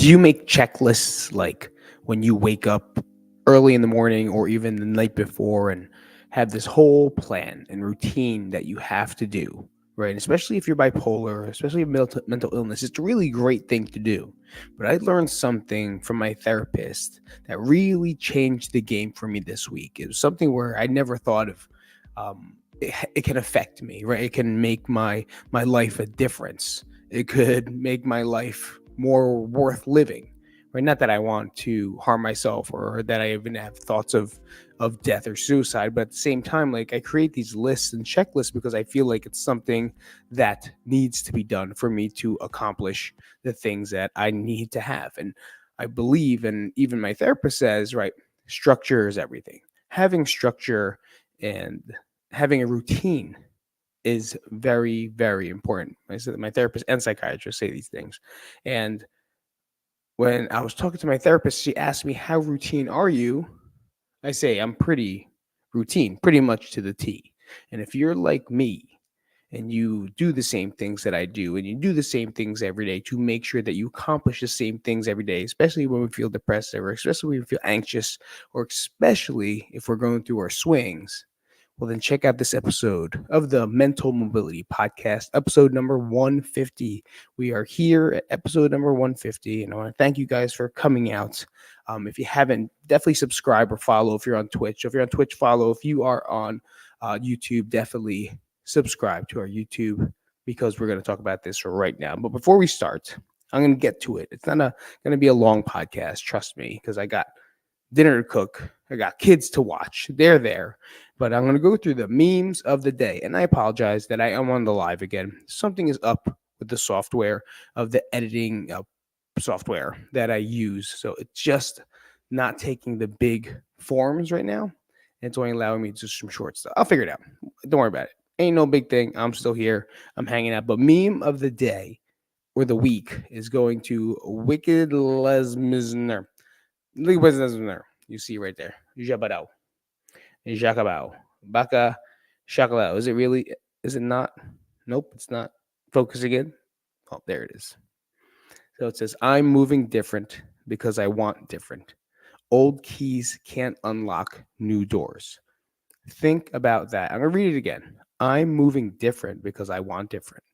Do you make checklists like when you wake up early in the morning or even the night before and have this whole plan and routine that you have to do, right? Especially if you're bipolar, especially if mental illness, it's a really great thing to do. But I learned something from my therapist that really changed the game for me this week. It was something where I never thought of. It can affect me, right? It can make my life a difference. It could make my life more worth living, right? Not that I want to harm myself or that I even have thoughts of death or suicide, but at the same time, like I create these lists and checklists because I feel like it's something that needs to be done for me to accomplish the things that I need to have. And I believe, and even my therapist says, right, structure is everything. Having structure and having a routine is very, very important. I said that my therapist and psychiatrist say these things. And when I was talking to my therapist, she asked me, "How routine are you?" I say, "I'm pretty routine, pretty much to the T." And if you're like me and you do the same things that I do, and you do the same things every day to make sure that you accomplish the same things every day, especially when we feel depressed, or especially when we feel anxious, or especially if we're going through our swings, well, then check out this episode of the Mental Mobility Podcast, episode number 150. We are here at episode number 150, and I want to thank you guys for coming out. If you haven't, definitely subscribe or follow if you're on Twitch. If you're on Twitch, follow. If you are on YouTube, definitely subscribe to our YouTube because we're going to talk about this right now. But before we start, I'm going to get to it. It's not going to be a long podcast, trust me, because I got dinner to cook. I got kids to watch. They're there. But I'm going to go through the memes of the day. And I apologize that I am on the live again. Something is up with the software of the editing software that I use. So it's just not taking the big forms right now. And it's only allowing me to do some short stuff. I'll figure it out. Don't worry about it. Ain't no big thing. I'm still here. I'm hanging out. But meme of the day or the week is going to Wicked Lesmisner. You see right there. Jabadao. Jacabao. Baka Shakalao. Is it really? Is it not? Nope, it's not. Focus again. Oh, there it is. So it says, I'm moving different because I want different. Old keys can't unlock new doors. Think about that. I'm going to read it again. I'm moving different because I want different.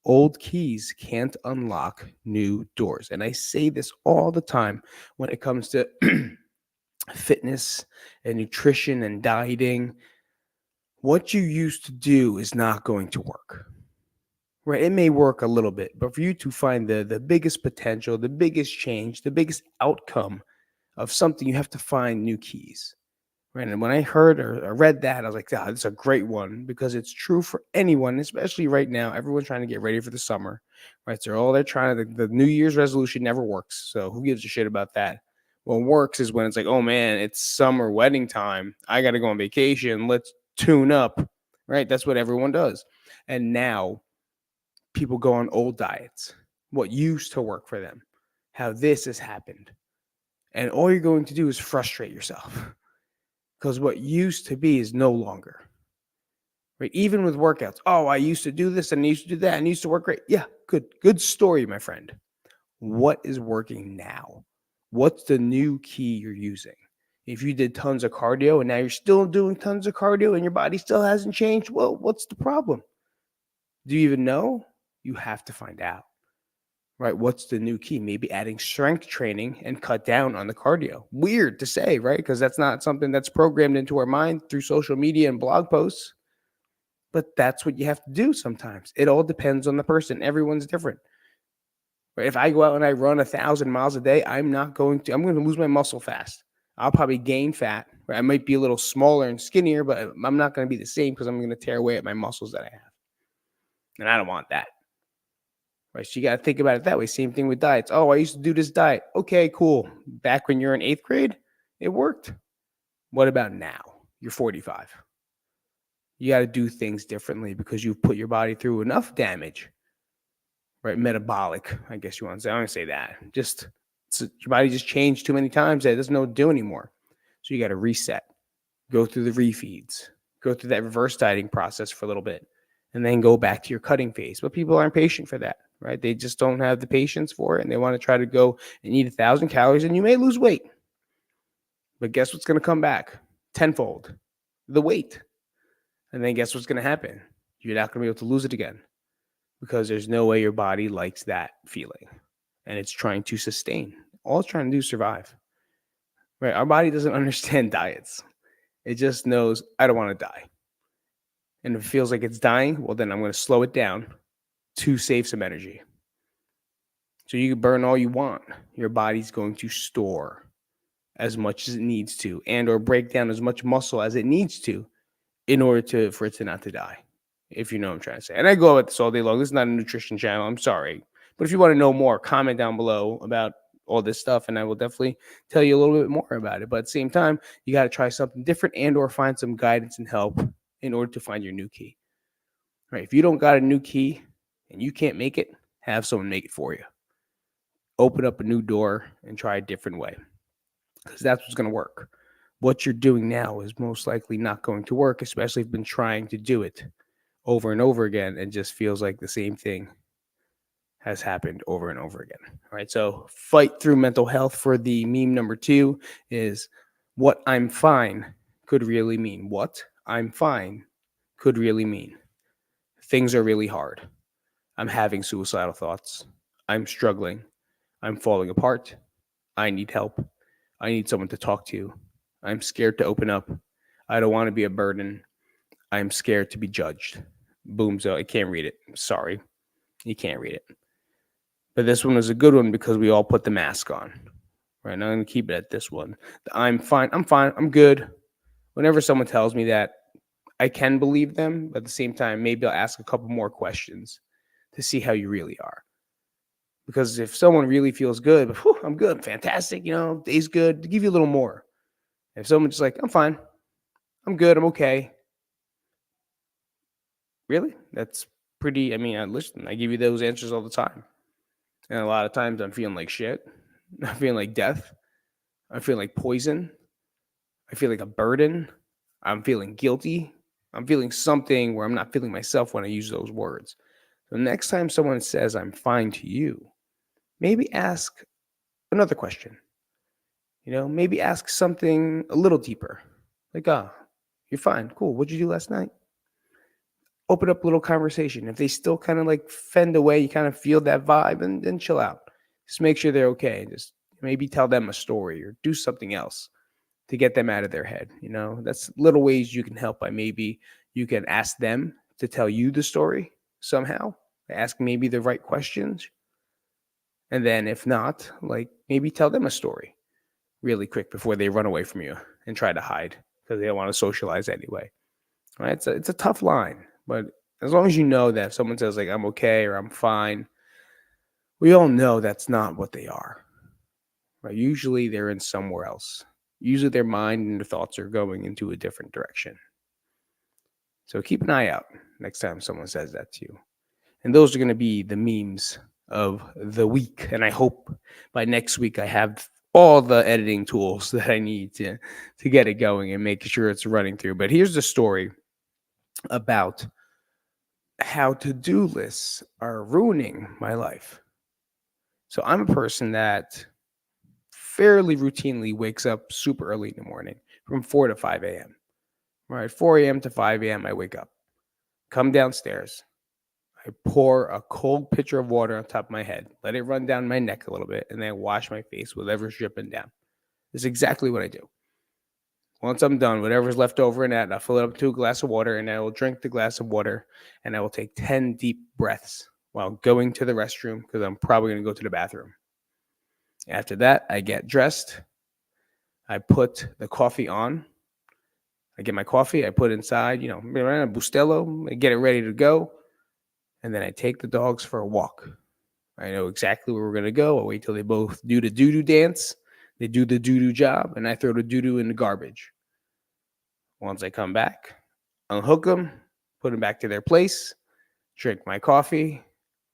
Old keys can't unlock new doors. And I say this all the time when it comes to fitness and nutrition and dieting. What you used to do is not going to work, right? It may work a little bit, but for you to find the biggest potential, the biggest change, the biggest outcome of something, you have to find new keys, right? And when I heard or read that, I was like, "Ah, this is a great one," because it's true for anyone, especially right now. Everyone's trying to get ready for the summer, right? So all they're trying to, the New Year's resolution never works. So who gives a shit about that? What works is when it's like, oh man, it's summer wedding time. I got to go on vacation. Let's tune up, right? That's what everyone does. And now people go on old diets, what used to work for them, how this has happened. And all you're going to do is frustrate yourself because what used to be is no longer. Right? Even with workouts. Oh, I used to do this and I used to do that and it used to work great. Yeah, good story, my friend. What is working now? What's the new key you're using? If you did tons of cardio and now you're still doing tons of cardio and your body still hasn't changed, well, what's the problem? Do you even know? You have to find out, right? What's the new key? Maybe adding strength training and cut down on the cardio. Weird to say, right? Because that's not something that's programmed into our mind through social media and blog posts. But that's what you have to do sometimes. It all depends on the person. Everyone's different. Right? If I go out and I run 1,000 miles a day, I'm going to lose my muscle fast. I'll probably gain fat. Right? I might be a little smaller and skinnier, but I'm not going to be the same because I'm going to tear away at my muscles that I have. And I don't want that. Right? So you got to think about it that way. Same thing with diets. Oh, I used to do this diet. Okay, cool. Back when you're in 8th grade, it worked. What about now? You're 45. You got to do things differently because you've put your body through enough damage, right? Metabolic, I guess you want to say. I don't say that. Just your body just changed too many times that it doesn't know what to do anymore. So you got to reset, go through the refeeds, go through that reverse dieting process for a little bit, and then go back to your cutting phase. But people aren't patient for that. right? They just don't have the patience for it, and they want to try to go and eat 1,000 calories, and you may lose weight, but guess what's going to come back tenfold? The weight. And then guess what's going to happen? You're not going to be able to lose it again because there's no way your body likes that feeling, and it's trying to sustain. All it's trying to do is survive, right? Our body doesn't understand diets. It just knows I don't want to die. And if it feels like it's dying, well, then I'm going to slow it down to save some energy. So you can burn all you want. Your body's going to store as much as it needs to, and or break down as much muscle as it needs to in order for it to not to die, if you know what I'm trying to say. And I go at this all day long. This is not a nutrition channel. I'm sorry. But if you want to know more, comment down below about all this stuff, and I will definitely tell you a little bit more about it. But at the same time, you got to try something different and or find some guidance and help in order to find your new key. Right? If you don't got a new key and you can't make it, have someone make it for you. Open up a new door and try a different way, because that's what's going to work. What you're doing now is most likely not going to work, especially if you've been trying to do it over and over again and just feels like the same thing has happened over and over again. All right. So fight through mental health for the meme number 2 is what I'm fine could really mean. What I'm fine could really mean. Things are really hard. I'm having suicidal thoughts. I'm struggling. I'm falling apart. I need help. I need someone to talk to. I'm scared to open up. I don't want to be a burden. I'm scared to be judged. Boom. So I can't read it. Sorry. You can't read it. But this one was a good one because we all put the mask on. Right now, I'm going to keep it at this one. I'm fine. I'm fine. I'm good. Whenever someone tells me that, I can believe them. But at the same time, maybe I'll ask a couple more questions to see how you really are. Because if someone really feels good, but, I'm good, I'm fantastic, day's good, to give you a little more. If someone's just like, I'm fine, I'm good, I'm okay. Really? That's pretty, listen, I give you those answers all the time. And a lot of times I'm feeling like shit. I'm feeling like death. I feel like poison. I feel like a burden. I'm feeling guilty. I'm feeling something where I'm not feeling myself when I use those words. So next time someone says I'm fine to you, maybe ask another question. Maybe ask something a little deeper. Like, you're fine. Cool. What'd you do last night? Open up a little conversation. If they still kind of like fend away, you kind of feel that vibe, and then chill out. Just make sure they're okay. Just maybe tell them a story or do something else to get them out of their head. That's little ways you can help by maybe you can ask them to tell you the story somehow. Ask maybe the right questions. And then if not, like maybe tell them a story really quick before they run away from you and try to hide because they don't want to socialize anyway. Right? It's a tough line, but as long as you know that if someone says like I'm okay or I'm fine, we all know that's not what they are. Right? Usually they're in somewhere else. Usually their mind and their thoughts are going into a different direction. So keep an eye out next time someone says that to you. And those are going to be the memes of the week. And I hope by next week I have all the editing tools that I need to get it going and make sure it's running through. But here's the story about how to-do lists are ruining my life. So I'm a person that fairly routinely wakes up super early in the morning from 4 to 5 a.m. Right, 4 a.m. to 5 a.m. I wake up, come downstairs. I pour a cold pitcher of water on top of my head, let it run down my neck a little bit, and then wash my face with whatever's dripping down. That's exactly what I do. Once I'm done, whatever's left over in that, I'll fill it up to a glass of water, and I will drink the glass of water, and I will take 10 deep breaths while going to the restroom because I'm probably going to go to the bathroom. After that, I get dressed. I put the coffee on. I get my coffee. I put it inside, a Bustelo. I get it ready to go. And then I take the dogs for a walk. I know exactly where we're going to go. I'll wait till they both do the doo-doo dance. They do the doo-doo job, and I throw the doo-doo in the garbage. Once I come back, unhook them, put them back to their place, drink my coffee,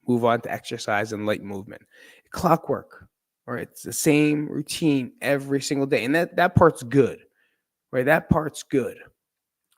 move on to exercise and light movement. Clockwork, right? It's the same routine every single day. And that part's good, right? That part's good.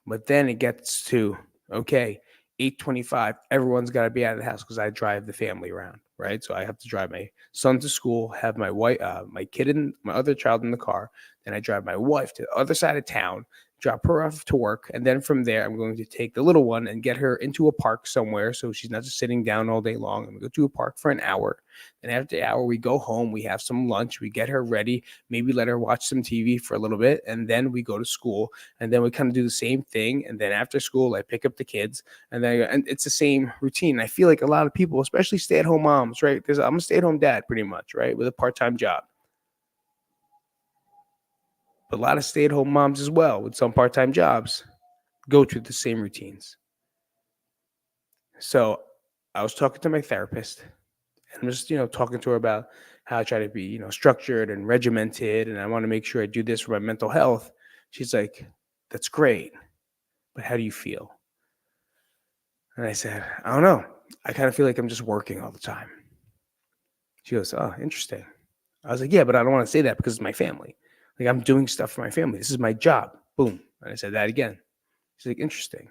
But then it gets to, okay, 8:25, everyone's got to be out of the house because I drive the family around, right? So I have to drive my son to school, have my kid and my other child in the car. Then I drive my wife to the other side of town, drop her off to work, and then from there, I'm going to take the little one and get her into a park somewhere so she's not just sitting down all day long. I'm going to go to a park for an hour. And after the hour, we go home, we have some lunch, we get her ready, maybe let her watch some TV for a little bit, and then we go to school. And then we kind of do the same thing. And then after school, I pick up the kids and it's the same routine. I feel like a lot of people, especially stay-at-home moms, right? Because I'm a stay-at-home dad pretty much, right? With a part-time job. But a lot of stay-at-home moms as well with some part-time jobs go through the same routines. So I was talking to my therapist and I'm just, talking to her about how I try to be, structured and regimented. And I want to make sure I do this for my mental health. She's like, that's great. But how do you feel? And I said, I don't know. I kind of feel like I'm just working all the time. She goes, oh, interesting. I was like, yeah, but I don't want to say that because it's my family. Like I'm doing stuff for my family. This is my job. Boom. And I said that again. She's like, interesting.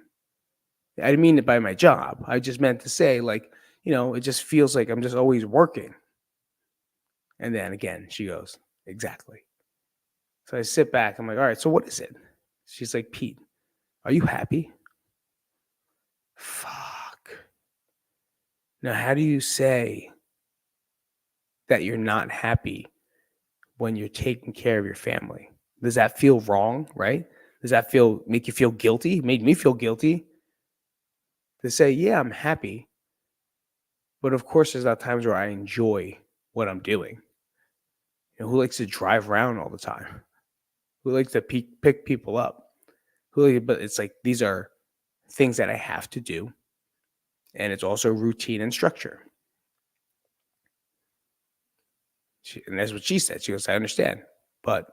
I didn't mean it by my job. I just meant to say, like, it just feels like I'm just always working. And then again, she goes, exactly. So I sit back. I'm like, all right, so what is it? She's like, Pete, are you happy? Fuck. Now, how do you say that you're not happy when you're taking care of your family? Does that feel wrong, right? Does that make you feel guilty? It made me feel guilty to say, yeah, I'm happy. But of course, there's not times where I enjoy what I'm doing. Who likes to drive around all the time? Who likes to pick people up? But it's like these are things that I have to do. And it's also routine and structure. And that's what she said. She goes, I understand. But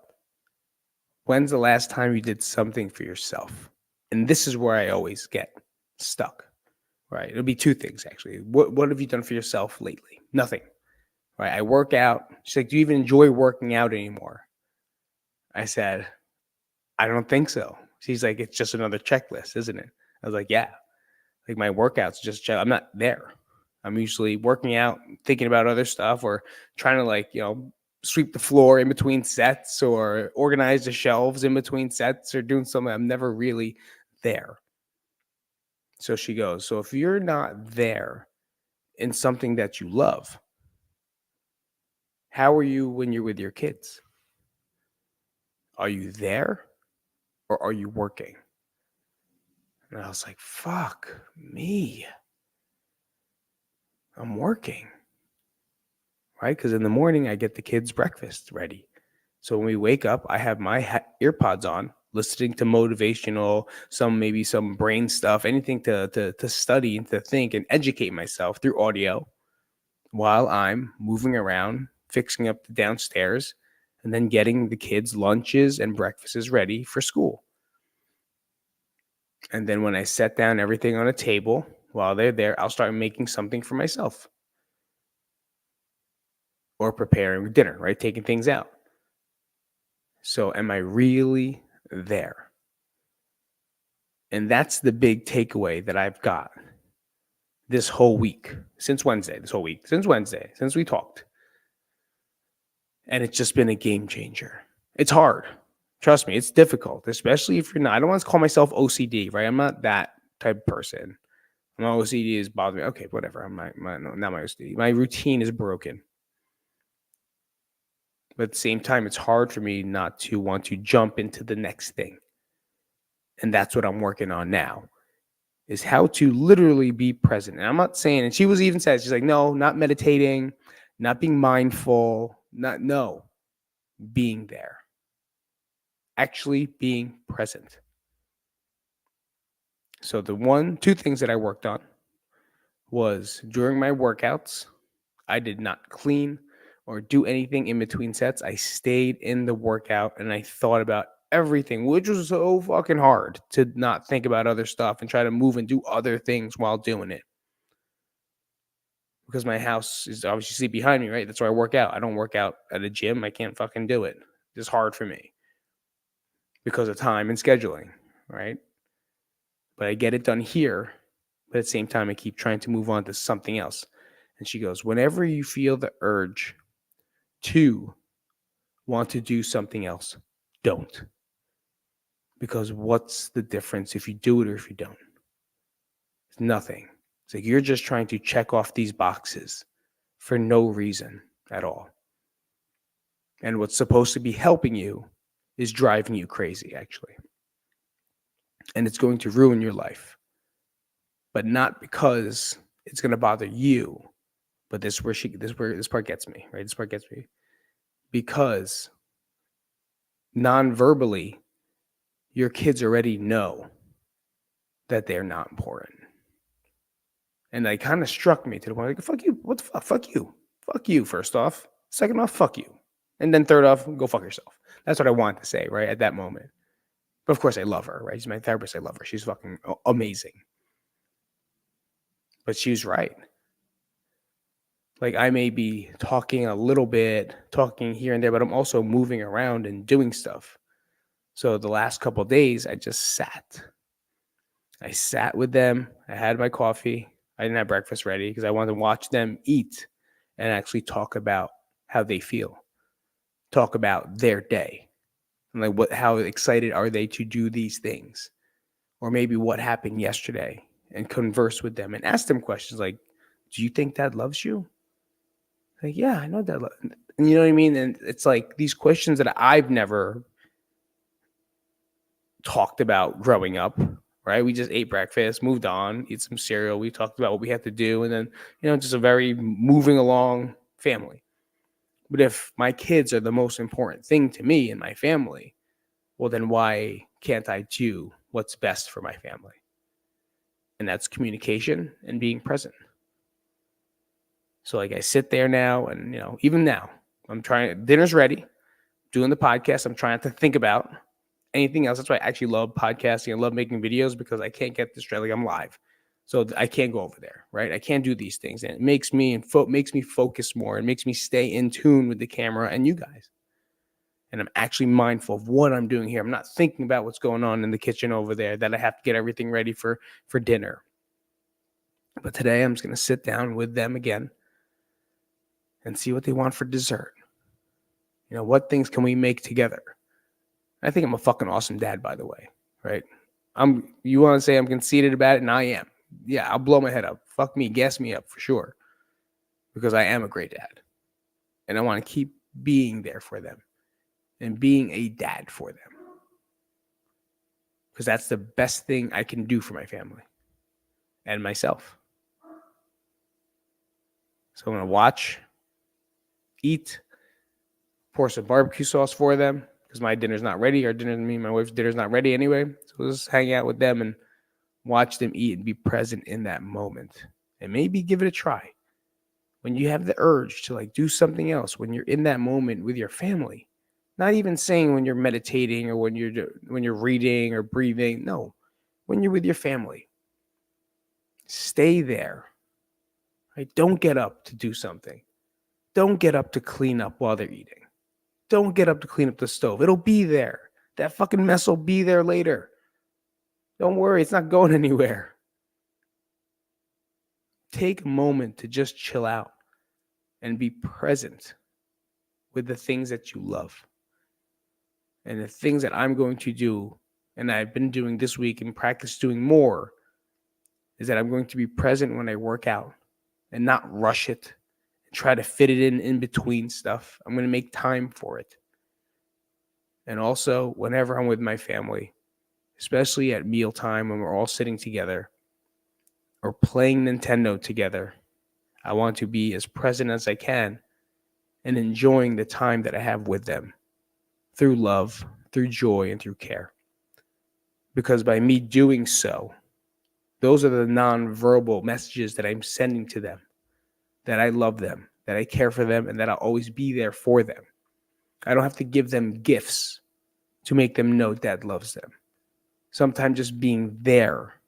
when's the last time you did something for yourself? And this is where I always get stuck, right? It'll be two things, actually. What have you done for yourself lately? Nothing, right? I work out. She's like, do you even enjoy working out anymore? I said, I don't think so. She's like, it's just another checklist, isn't it? I was like, yeah. Like my workouts I'm not there. I'm usually working out, thinking about other stuff or trying to sweep the floor in between sets or organize the shelves in between sets or doing something. I'm never really there. So she goes, so if you're not there in something that you love, how are you when you're with your kids? Are you there or are you working? And I was like, fuck me. I'm working. Right? Because in the morning, I get the kids' breakfast ready. So when we wake up, I have my earpods on, listening to motivational, maybe some brain stuff, anything to study and to think and educate myself through audio while I'm moving around, fixing up the downstairs, and then getting the kids' lunches and breakfasts ready for school. And then when I set down everything on a table while they're there, I'll start making something for myself. Or preparing dinner, right? Taking things out. So am I really there? And that's the big takeaway that I've got this whole week, since Wednesday, since we talked. And it's just been a game changer. It's hard. Trust me, it's difficult, especially if you're not. I don't want to call myself OCD, right? I'm not that type of person. My OCD is bothering me. Okay, whatever. Not my OCD. My routine is broken. But at the same time, it's hard for me not to want to jump into the next thing. And that's what I'm working on now, is how to literally be present. And I'm not saying, and she was even said, she's like, no, not meditating, not being mindful, being there. Actually being present. So two things that I worked on was during my workouts, I did not clean or do anything in between sets. I stayed in the workout and I thought about everything, which was so fucking hard to not think about other stuff and try to move and do other things while doing it. Because my house is obviously behind me, right? That's where I work out. I don't work out at a gym. I can't fucking do it. It's hard for me because of time and scheduling, right? But I get it done here But at the same time, I keep trying to move on to something else. And she goes, whenever you feel the urge to want to do something else, don't. Because what's the difference if you do it or if you don't? It's nothing. It's like you're just trying to check off these boxes for no reason at all. And what's supposed to be helping you is driving you crazy, actually. And it's going to ruin your life. But not because it's going to bother you. But this part gets me, right? This part gets me. Because non-verbally, your kids already know that they're not important. And that kind of struck me to the point like, fuck you. What the fuck? Fuck you. Fuck you, first off. Second off, fuck you. And then third off, go fuck yourself. That's what I wanted to say, right? At that moment. But of course, I love her, right? She's my therapist. I love her. She's fucking amazing. But she was right. Like, I may be talking a little bit, talking here and there, but I'm also moving around and doing stuff. So the last couple of days, I just sat. I sat with them. I had my coffee. I didn't have breakfast ready because I wanted to watch them eat and actually talk about how they feel, talk about their day, and like how excited are they to do these things, or maybe what happened yesterday, and converse with them and ask them questions like, "Do you think Dad loves you?" Like, yeah, I know Dad. And you know what I mean? And it's like these questions that I've never talked about growing up. Right? We just ate breakfast, moved on, eat some cereal. We talked about what we had to do, and then just a very moving along family. But if my kids are the most important thing to me and my family, well, then why can't I do what's best for my family? And that's communication and being present. So like I sit there now, and even now, I'm trying. Dinner's ready, doing the podcast. I'm trying to think about anything else. That's why I actually love podcasting. I love making videos because I can't get distracted. Like I'm live, so I can't go over there, right? I can't do these things, and it makes me focus more. It makes me stay in tune with the camera and you guys. And I'm actually mindful of what I'm doing here. I'm not thinking about what's going on in the kitchen over there, that I have to get everything ready for dinner. But today I'm just going to sit down with them again and see what they want for dessert. What things can we make together? I think I'm a fucking awesome dad, by the way, right? You want to say I'm conceited about it, and I am. Yeah, I'll blow my head up. Fuck me, gas me up for sure. Because I am a great dad. And I want to keep being there for them and being a dad for them. Because that's the best thing I can do for my family and myself. So I'm going to watch, eat, pour some barbecue sauce for them because my dinner's not ready. My wife's dinner's not ready anyway. So we'll just hang out with them and watch them eat and be present in that moment. And maybe give it a try. When you have the urge to do something else, when you're in that moment with your family, not even saying when you're meditating or when you're reading or breathing. No, when you're with your family, stay there. Right? Don't get up to do something. Don't get up to clean up while they're eating. Don't get up to clean up the stove. It'll be there. That fucking mess will be there later. Don't worry, it's not going anywhere. Take a moment to just chill out and be present with the things that you love. And the things that I'm going to do, and I've been doing this week and practice doing more, is that I'm going to be present when I work out and not rush it and try to fit it in between stuff. I'm going to make time for it. And also, whenever I'm with my family, especially at mealtime when we're all sitting together or playing Nintendo together, I want to be as present as I can and enjoying the time that I have with them through love, through joy, and through care. Because by me doing so, those are the nonverbal messages that I'm sending to them, that I love them, that I care for them, and that I'll always be there for them. I don't have to give them gifts to make them know Dad loves them. Sometimes just being there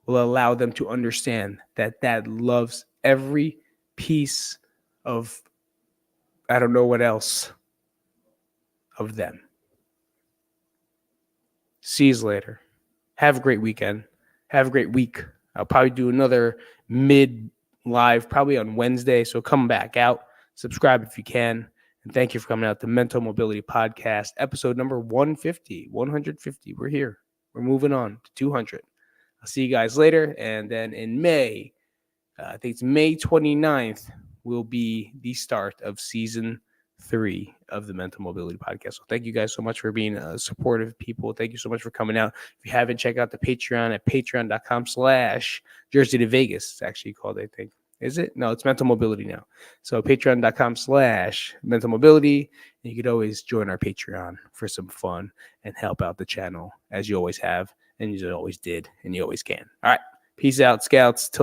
will allow them to understand that Dad loves every piece of, I don't know what else, of them. See you later. Have a great weekend. Have a great week. I'll probably do another mid live probably on Wednesday. So come back out, subscribe if you can. And thank you for coming out to Mental Mobility Podcast, episode number 150. 150. We're here. We're moving on to 200. I'll see you guys later. And then in May, I think it's May 29th, will be the start of season 3 of the Mental Mobility Podcast. So thank you guys so much for being supportive people. Thank you so much for coming out. If you haven't, check out the Patreon at patreon.com/Jersey to Vegas. It's actually called, I think. Is it? No, it's Mental Mobility now. So patreon.com/Mental Mobility. And you could always join our Patreon for some fun and help out the channel as you always have, and you always did, and you always can. All right. Peace out, Scouts. Till